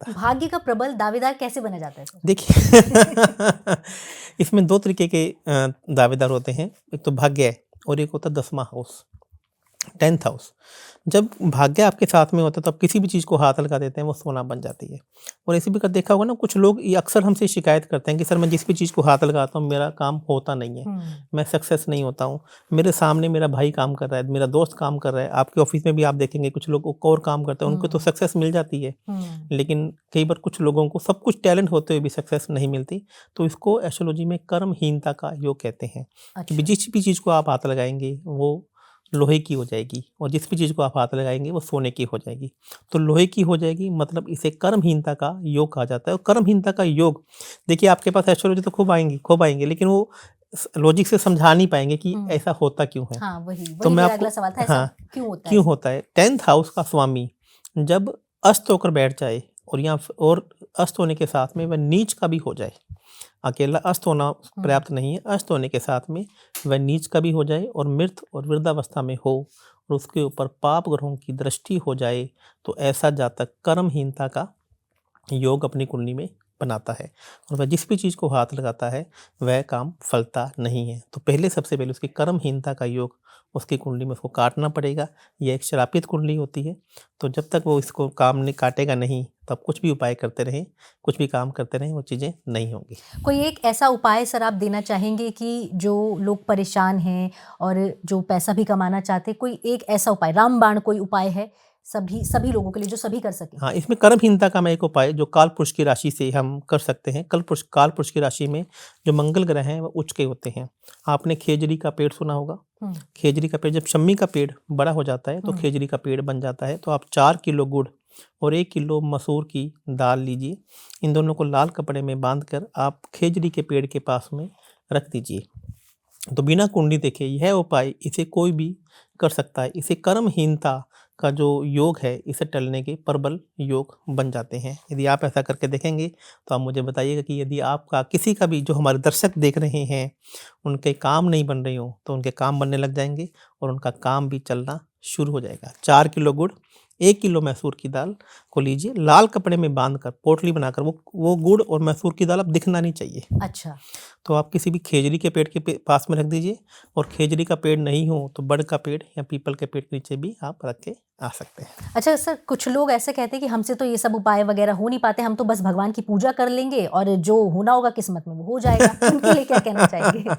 भाग्य का प्रबल दावेदार कैसे बना जाता है सर? देखिए इसमें 2 तरीके के दावेदार होते हैं। एक तो भाग्य है और एक होता है 10वां हाउस, 10th हाउस। जब भाग्य आपके साथ में होता है तो आप किसी भी चीज़ को हाथ लगा देते हैं, वो सोना बन जाती है। और ऐसे भी देखा होगा ना, कुछ लोग ये अक्सर हमसे शिकायत करते हैं कि सर मैं जिस भी चीज़ को हाथ लगाता हूँ मेरा काम होता नहीं है, मैं सक्सेस नहीं होता हूँ। मेरे सामने मेरा भाई काम कर रहा है, मेरा दोस्त काम कर रहा है, आपके ऑफिस में भी आप देखेंगे कुछ लोग और काम करते हैं, उनको तो सक्सेस मिल जाती है। लेकिन कई बार कुछ लोगों को सब कुछ टैलेंट होते हुए भी सक्सेस नहीं मिलती। तो इसको एस्ट्रोलॉजी में कर्महीनता का योग कहते हैं कि जिस भी चीज़ को आप हाथ लगाएंगे वो लोहे की हो जाएगी, और जिस भी चीज़ को आप हाथ लगाएंगे वो सोने की हो जाएगी। तो लोहे की हो जाएगी मतलब इसे कर्महीनता का योग कहा जाता है। और कर्महीनता का योग, देखिए आपके पास एस्ट्रोलॉजी तो खूब आएंगे लेकिन वो लॉजिक से समझा नहीं पाएंगे कि ऐसा होता क्यों है। हाँ, वही तो मैं मेरा आपको अगला सवाल था, ऐसा क्यों होता है। 10th हाउस का स्वामी जब अस्त होकर बैठ जाए और अस्त होने के साथ में वह नीच का भी हो जाए, अकेला अस्त होना पर्याप्त नहीं है, अस्त होने के साथ में वह नीच का भी हो जाए और मृत और वृद्धावस्था में हो और उसके ऊपर पाप ग्रहों की दृष्टि हो जाए, तो ऐसा जातक कर्महीनता का योग अपनी कुंडली में बनाता है और वह जिस भी चीज़ को हाथ लगाता है वह काम फलता नहीं है। तो सबसे पहले उसकी कर्महीनता का योग उसकी कुंडली में उसको काटना पड़ेगा। यह एक श्रापित कुंडली होती है। तो जब तक वो इसको काम नहीं काटेगा नहीं, तो आप कुछ भी उपाय करते रहें, कुछ भी काम करते रहें, वो चीज़ें नहीं होंगी। कोई एक ऐसा उपाय सर आप देना चाहेंगे कि जो लोग परेशान हैं और जो पैसा भी कमाना चाहते हैं, कोई एक ऐसा उपाय, रामबाण कोई उपाय है सभी लोगों के लिए जो सभी कर सकें? हाँ, इसमें कर्महीनता का मैं एक उपाय जो कालपुरुष की राशि से हम कर सकते हैं। कालपुरुष की राशि में जो मंगल ग्रह हैं वो उच्च के होते हैं। आपने खेजड़ी का पेड़ सुना होगा। खेजड़ी का पेड़, जब शम्मी का पेड़ बड़ा हो जाता है तो खेजड़ी का पेड़ बन जाता है। तो आप 4 किलो गुड़ और 1 किलो मसूर की दाल लीजिए। इन दोनों को लाल कपड़े में बांधकर आप खेजड़ी के पेड़ के पास में रख दीजिए। तो बिना कुंडली देखे यह उपाय इसे कोई भी कर सकता है। इसे कर्महीनता का जो योग है इसे टलने के प्रबल योग बन जाते हैं। यदि आप ऐसा करके देखेंगे तो आप मुझे बताइएगा कि यदि आपका किसी का भी, जो हमारे दर्शक देख रहे हैं, उनके काम नहीं बन रहे हो तो उनके काम बनने लग जाएंगे और उनका काम भी चलना शुरू हो जाएगा। 4 किलो गुड़, 1 किलो मैसूर की दाल को लीजिए, लाल कपड़े में बांधकर पोटली बनाकर वो गुड़ और मैसूर की दाल अब दिखना नहीं चाहिए। अच्छा। तो आप किसी भी खेजड़ी के पेड़ के पास में रख दीजिए, और खेजड़ी का पेड़ नहीं हो तो बड़ का पेड़ या पीपल के पेड़ के नीचे भी आप रख के आ सकते हैं। अच्छा सर, कुछ लोग ऐसे कहते हैं कि हमसे तो ये सब उपाय वगैरह हो नहीं पाते, हम तो बस भगवान की पूजा कर लेंगे और जो होना होगा किस्मत में वो हो जाएगा। उनके लिए क्या कहना चाहेंगे?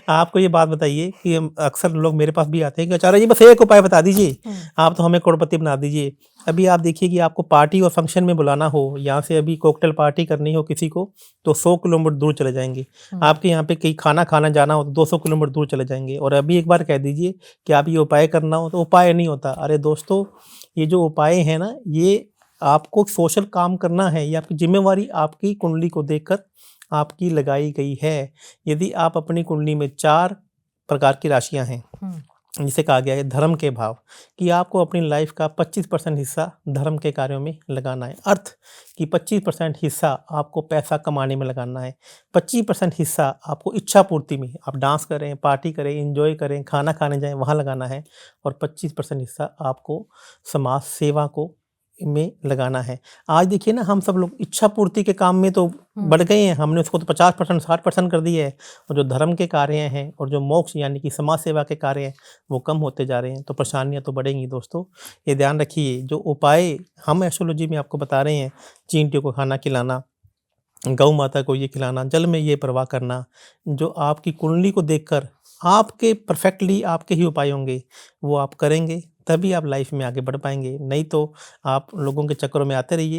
आपको ये बात बताइए कि अक्सर लोग मेरे पास भी आते हैं कि आचार्य जी बस एक उपाय बता दीजिए, आप तो हमें करोड़पति बना दीजिए। अभी आप देखिए कि आपको पार्टी और फंक्शन में बुलाना हो, यहाँ से अभी कॉकटेल पार्टी करनी हो किसी को, तो 100 किलोमीटर दूर चले जाएंगे। आपके यहाँ पे कहीं खाना खाना जाना हो तो 200 किलोमीटर दूर चले जाएंगे। और अभी एक बार कह दीजिए कि आप ये उपाय करना हो तो उपाय नहीं होता। अरे दोस्तों, ये जो उपाय है ना, ये आपको सोशल काम करना है, ये आपकी जिम्मेवारी आपकी कुंडली को देखकर आपकी लगाई गई है। यदि आप अपनी कुंडली में 4 प्रकार की राशियां हैं, जिसे कहा गया है धर्म के भाव, कि आपको अपनी लाइफ का 25% हिस्सा धर्म के कार्यों में लगाना है। अर्थ कि 25% हिस्सा आपको पैसा कमाने में लगाना है, 25% हिस्सा आपको इच्छा पूर्ति में, आप डांस करें, पार्टी करें, एंजॉय करें, खाना खाने जाएं, वहाँ लगाना है, और 25% हिस्सा आपको समाज सेवा को में लगाना है। आज देखिए ना, हम सब लोग इच्छा पूर्ति के काम में तो बढ़ गए हैं, हमने उसको तो 50% 60% कर दिया है, और जो धर्म के कार्य हैं और जो मोक्ष यानी कि समाज सेवा के कार्य हैं वो कम होते जा रहे हैं। तो परेशानियां तो बढ़ेंगी दोस्तों। ये ध्यान रखिए, जो उपाय हम एस्ट्रोलॉजी में आपको बता रहे हैं, चींटियों को खाना खिलाना, गौ माता को ये खिलाना, जल में ये प्रवाह करना, जो आपकी कुंडली को देखकर आपके परफेक्टली आपके ही उपाय होंगे, वो आप करेंगे तभी आप लाइफ में आगे बढ़ पाएंगे। नहीं तो आप लोगों के चक्करों में आते रहिए